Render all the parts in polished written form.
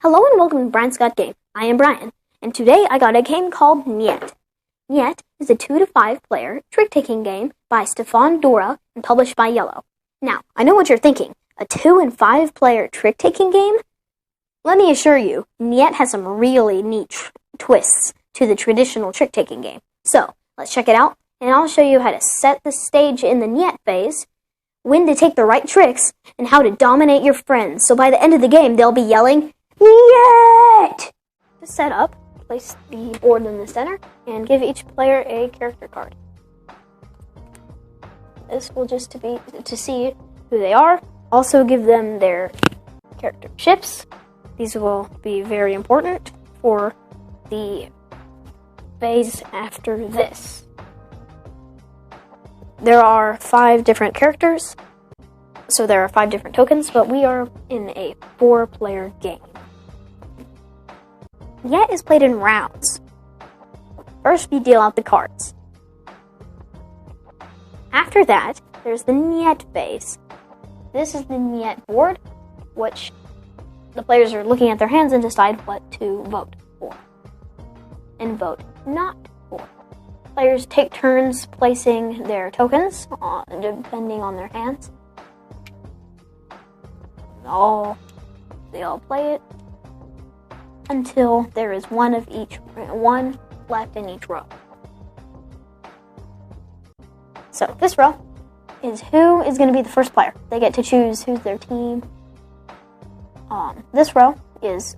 Hello and welcome to Brian's Got Game. I am Brian, and today I got a game called Nyet. Nyet is a 2 to 5 player trick-taking game by Stefan Dora and published by Yellow. Now, I know what you're thinking, a 2 and 5 player trick-taking game? Let me assure you, Nyet has some really neat twists to the traditional trick-taking game. So, let's check it out, and I'll show you how to set the stage in the Nyet phase, when to take the right tricks, and how to dominate your friends. So by the end of the game, they'll be yelling, Nyet! To set up, place the board in the center, and give each player a character card. This will just be to see who they are. Also give them their character chips. These will be very important for the phase after this. There are 5 different characters, so there are 5 different tokens, but we are in a 4-player game. Nyet is played in rounds. First, we deal out the cards. After that, there's the Nyet phase. This is the Nyet board, which the players are looking at their hands and decide what to vote for and vote not for. Players take turns placing their tokens, depending on their hands. They all play it until there is one left in each row. So this row is who is going to be the first player. They get to choose who's their team. This row is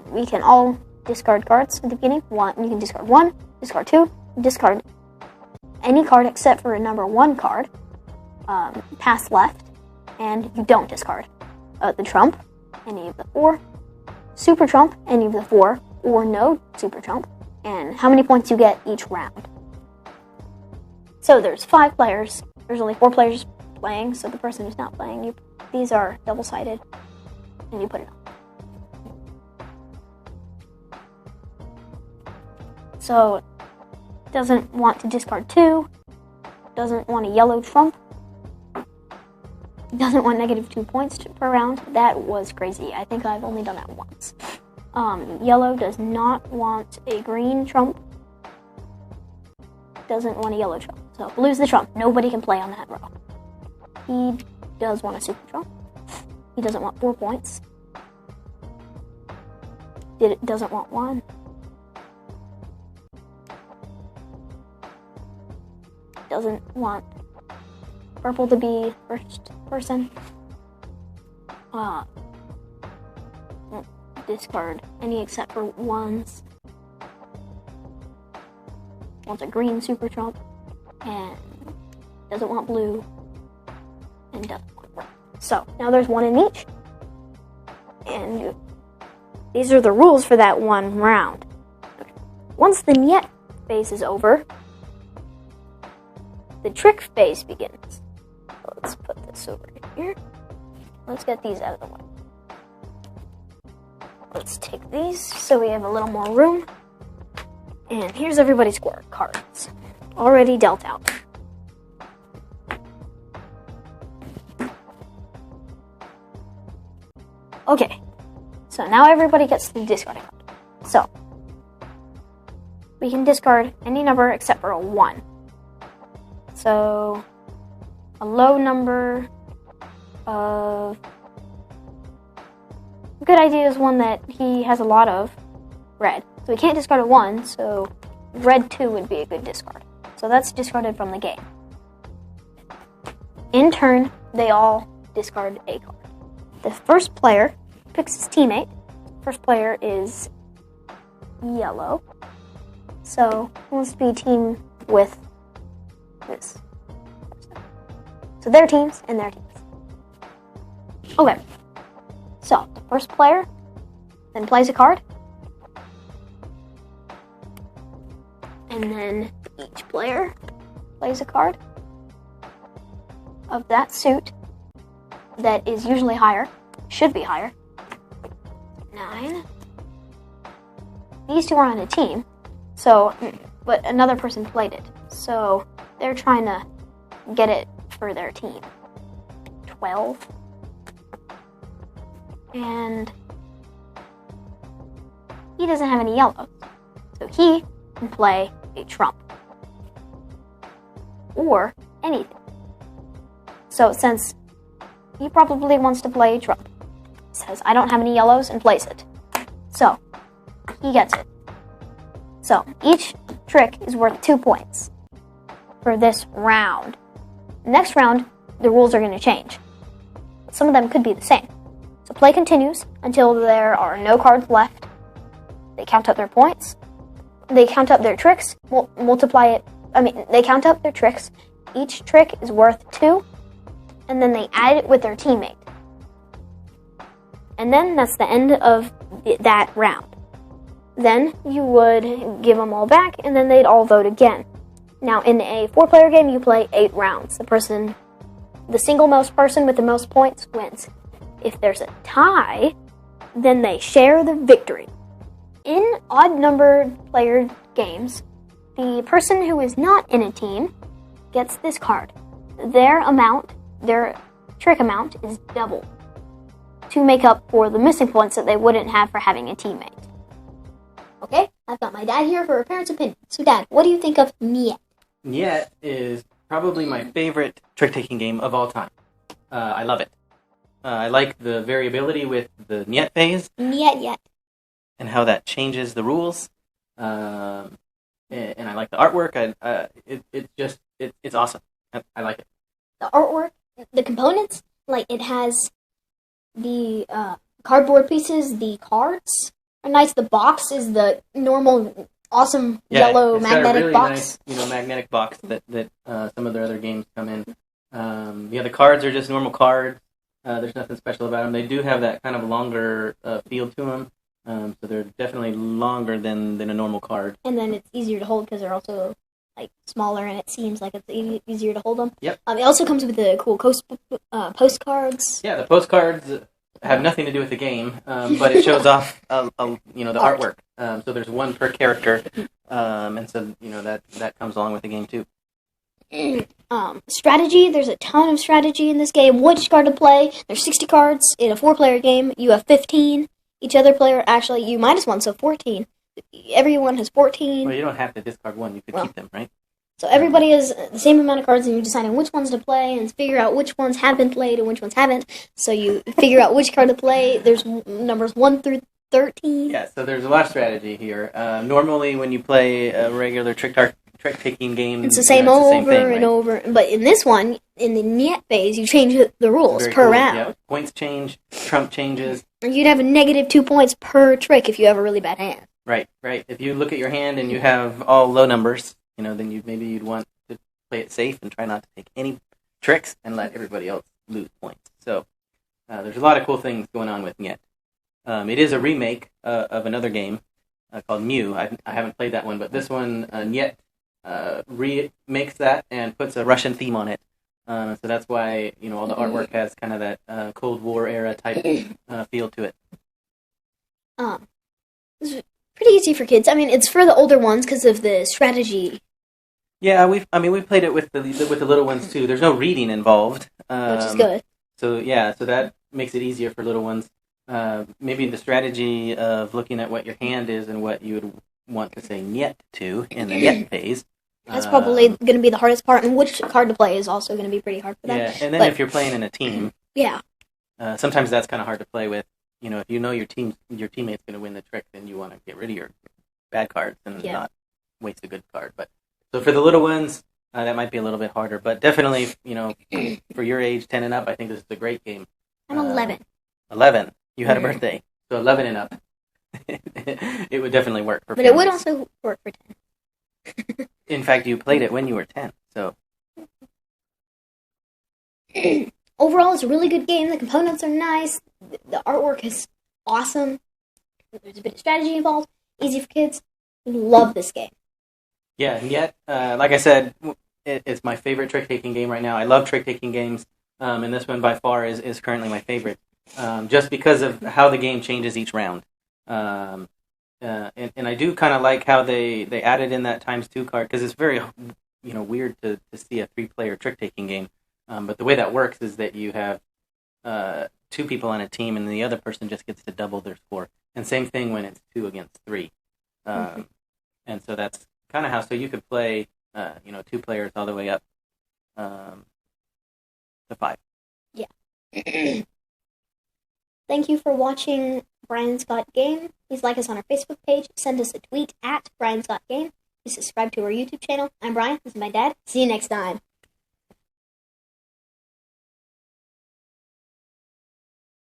we can all discard cards at the beginning. You can discard 1, discard 2, discard any card except for a number 1 card, pass left, and you don't discard the trump, any of the 4, super trump, any of the 4, or no super trump, and how many points you get each round. So there's 5 players. There's only 4 players playing, so the person who's not playing, these are double-sided, and you put it on. So doesn't want to discard 2, doesn't want a yellow trump, doesn't want negative 2 points per round. That was crazy. I think I've only done that once. Yellow does not want a green trump, doesn't want a yellow trump. So blue's the trump. Nobody can play on that row. He does want a super trump. He doesn't want 4 points. Doesn't want 1. Doesn't want purple to be first person. Discard any except for 1s. Wants a green super trump, and doesn't want blue, and doesn't want red. So now there's 1 in each, and these are the rules for that 1 round. Okay. Once the Nyet phase is over, the trick phase begins. Let's put this over here. Let's get these out of the way. Let's take these so we have a little more room. And here's everybody's cards, already dealt out. Okay, so now everybody gets the discard card. So, we can discard any number except for a 1. So, a low number of... A good idea is one that he has a lot of, red. So we can't discard a 1, so red 2 would be a good discard. So that's discarded from the game. In turn, they all discard a card. The first player picks his teammate. First player is yellow. So he wants to be a team with this. So their teams and their teams. Okay. So the first player then plays a card. And then each player plays a card of that suit that is usually higher, should be higher. 9. These 2 are on a team, so, but another person played it, so they're trying to get it for their team. 12. And he doesn't have any yellows. So he can play a trump. Or anything. So since he probably wants to play a trump, he says, I don't have any yellows, and plays it. So, he gets it. So, each trick is worth 2 points for this round. Next round, the rules are going to change. Some of them could be the same. So play continues until there are no cards left. They count up their points. They count up their tricks. Multiply it. They count up their tricks. Each trick is worth 2. And then they add it with their teammate. And then that's the end of that round. Then you would give them all back, and then they'd all vote again. Now, in a 4-player game, you play 8 rounds. The single most person with the most points wins. If there's a tie, then they share the victory. In odd-numbered player games, the person who is not in a team gets this card. Their trick amount is doubled to make up for the missing points that they wouldn't have for having a teammate. Okay, I've got my dad here for a parent's opinion. So, Dad, what do you think of Nyet? Nyet is probably my favorite trick-taking game of all time. I love it. I like the variability with the Nyet phase. Nyet. And how that changes the rules. And I like the artwork. It's awesome. I like it. The artwork, the components, like it has the cardboard pieces, the cards are nice. The box is the normal, awesome yellow magnetic box. Nice, magnetic box that some of their other games come in. The cards are just normal cards. There's nothing special about them. They do have that kind of longer feel to them. So they're definitely longer than a normal card. And then it's easier to hold because they're also smaller, and it seems like it's easier to hold them. Yep. It also comes with the cool postcards. Yeah, the postcards have nothing to do with the game, but it shows off the artwork. So there's one per character, and so that comes along with the game too. Strategy. There's a ton of strategy in this game. Which card to play? There's 60 cards in a 4-player game. You have 15. Each other player, actually, you minus 1, so 14. Everyone has 14. Well, you don't have to discard one. You could keep them, right? So everybody has the same amount of cards, and you're deciding which ones to play and figure out which ones have been played and which ones haven't. So you figure out which card to play. There's numbers 1 through 13. Yeah, so there's a lot of strategy here. Normally, when you play a regular trick-taking game, it's the same over and over. But in this one, in the Nyet phase, you change the rules per round. Yeah. Points change, trump changes. You'd have a negative 2 points per trick if you have a really bad hand. Right. If you look at your hand and you have all low numbers, then you'd want to play it safe and try not to take any tricks and let everybody else lose points. So there's a lot of cool things going on with Nyet. It is a remake of another game called Mew. I haven't played that one, but this one, Nyet, remakes that and puts a Russian theme on it. So that's why all the artwork has kind of that Cold War era type feel to it. It's pretty easy for kids. It's for the older ones because of the strategy. Yeah, we played it with the little ones too. There's no reading involved, which is good. So that makes it easier for little ones. Maybe the strategy of looking at what your hand is and what you would want to say Nyet to in the Nyet phase. That's probably going to be the hardest part, and which card to play is also going to be pretty hard for them. Yeah, and then if you're playing in a team, sometimes that's kind of hard to play with. If you know your teammate's going to win the trick, then you want to get rid of your bad cards and not waste a good card. But so for the little ones, that might be a little bit harder. But definitely, for your age, 10 and up, I think this is a great game. I'm 11. 11. You had a birthday, so 11 and up. It would definitely work for. But it would also work for 10. In fact, you played it when you were 10, so. Overall, it's a really good game. The components are nice. The artwork is awesome. There's a bit of strategy involved. Easy for kids. I love this game. Yeah, and yet, like I said, it's my favorite trick-taking game right now. I love trick-taking games, and this one by far is currently my favorite, just because of how the game changes each round. And I do kind of like how they added in that ×2 card, because it's very weird to see a 3-player trick-taking game. But the way that works is that you have two people on a team, and the other person just gets to double their score. And same thing when it's 2 against 3. And so that's kind of how. So you could play, 2 players all the way up to 5. Yeah. Thank you for watching Brian's Got Game. Please like us on our Facebook page. Send us a tweet at Brian's Got Game. Please subscribe to our YouTube channel. I'm Brian. This is my dad. See you next time.